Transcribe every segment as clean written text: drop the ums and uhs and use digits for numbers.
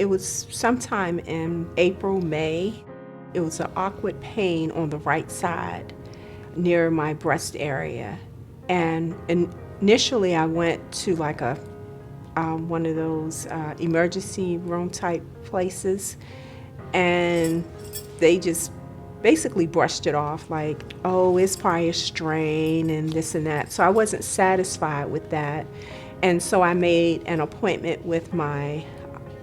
It was sometime in April, May. It was an awkward pain on the right side near my breast area. And initially I went to like a one of those emergency room type places, and they just basically brushed it off like, oh, it's probably a strain and this and that. So I wasn't satisfied with that. And so I made an appointment with my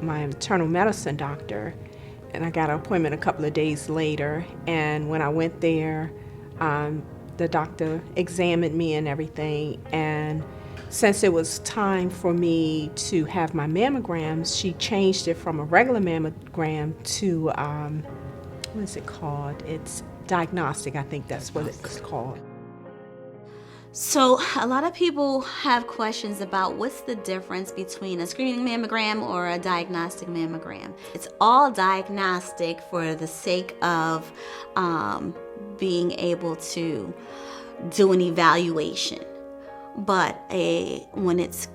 internal medicine doctor, and I got an appointment a couple of days later. And when I went there, the doctor examined me and everything, and since it was time for me to have my mammograms, she changed it from a regular mammogram to, what is it called? It's diagnostic, I think that's what it's called. So a lot of people have questions about what's the difference between a screening mammogram or a diagnostic mammogram. It's all diagnostic for the sake of being able to do an evaluation. But when it's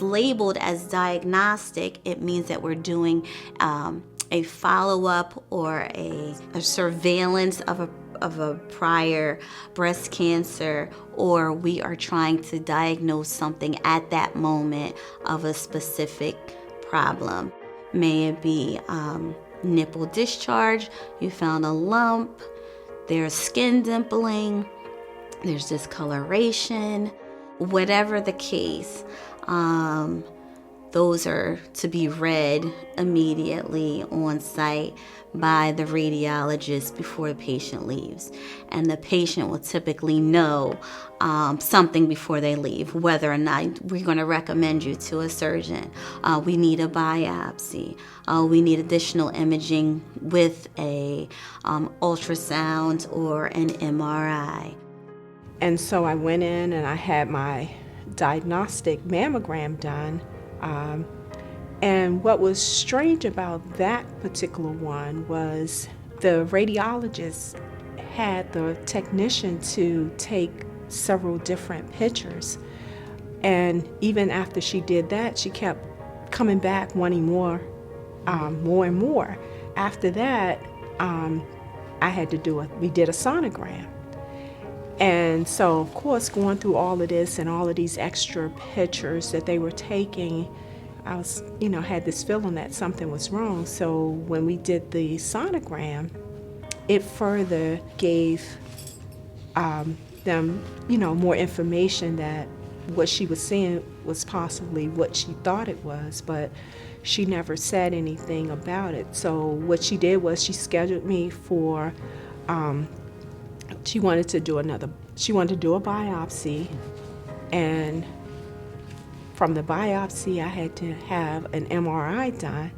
labeled as diagnostic, it means that we're doing a follow-up or a surveillance of a prior breast cancer, or we are trying to diagnose something at that moment of a specific problem. May it be nipple discharge, you found a lump, there's skin dimpling, there's discoloration, whatever the case, those are to be read immediately on site by the radiologist before the patient leaves. And the patient will typically know something before they leave, whether or not we're going to recommend you to a surgeon. We need a biopsy. We need additional imaging with a ultrasound or an MRI. And so I went in and I had my diagnostic mammogram done. And what was strange about that particular one was the radiologist had the technician to take several different pictures. And even after she did that, she kept coming back wanting more and more. After that, we did a sonogram. And so, of course, going through all of this and all of these extra pictures that they were taking, I was, had this feeling that something was wrong. So when we did the sonogram, it further gave them, more information that what she was seeing was possibly what she thought it was, but she never said anything about it. So what she did was she scheduled me for, she wanted to do a biopsy, and from the biopsy I had to have an MRI done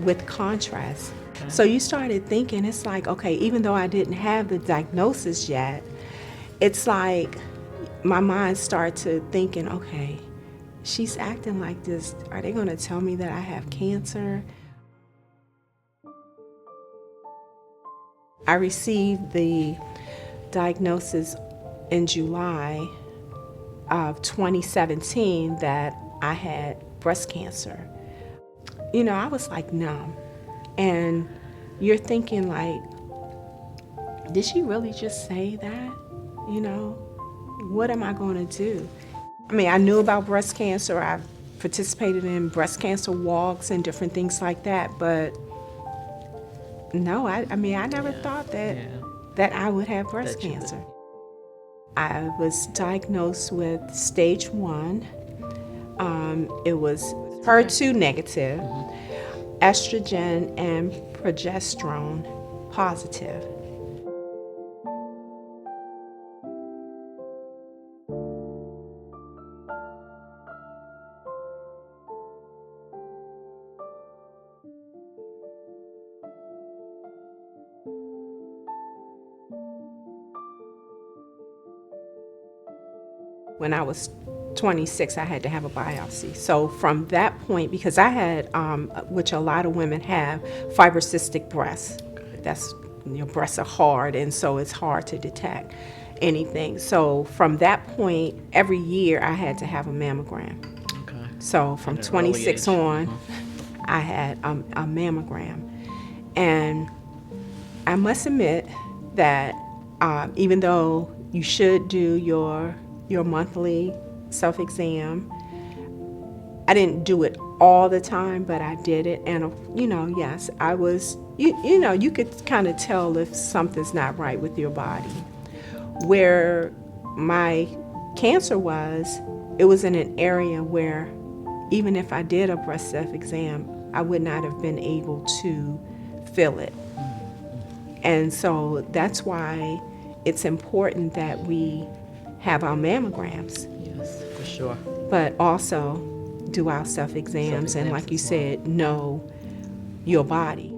with contrast. Okay. So you started thinking, it's like, okay, even though I didn't have the diagnosis yet, it's like my mind started to thinking, okay, she's acting like this. Are they going to tell me that I have cancer? I received the diagnosis in July of 2017 that I had breast cancer. I was like numb. And you're thinking like, did she really just say that? What am I going to do? I mean, I knew about breast cancer. I've participated in breast cancer walks and different things like that, but no, I never thought that I would have breast cancer. I was diagnosed with stage 1. It was HER2 negative, estrogen and progesterone positive. When I was 26, I had to have a biopsy. So from that point, because I had, which a lot of women have, fibrocystic breasts. That's, breasts are hard, and so it's hard to detect anything. So from that point, every year I had to have a mammogram. Okay. So from 26 on, I had a mammogram. And I must admit that even though you should do your monthly self-exam, I didn't do it all the time, but I did it. And, yes, I was, you could kind of tell if something's not right with your body. Where my cancer was, it was in an area where even if I did a breast self-exam, I would not have been able to feel it. And so that's why it's important that we have our mammograms. Yes, for sure. But also do our self-exams and, like you said, know your body.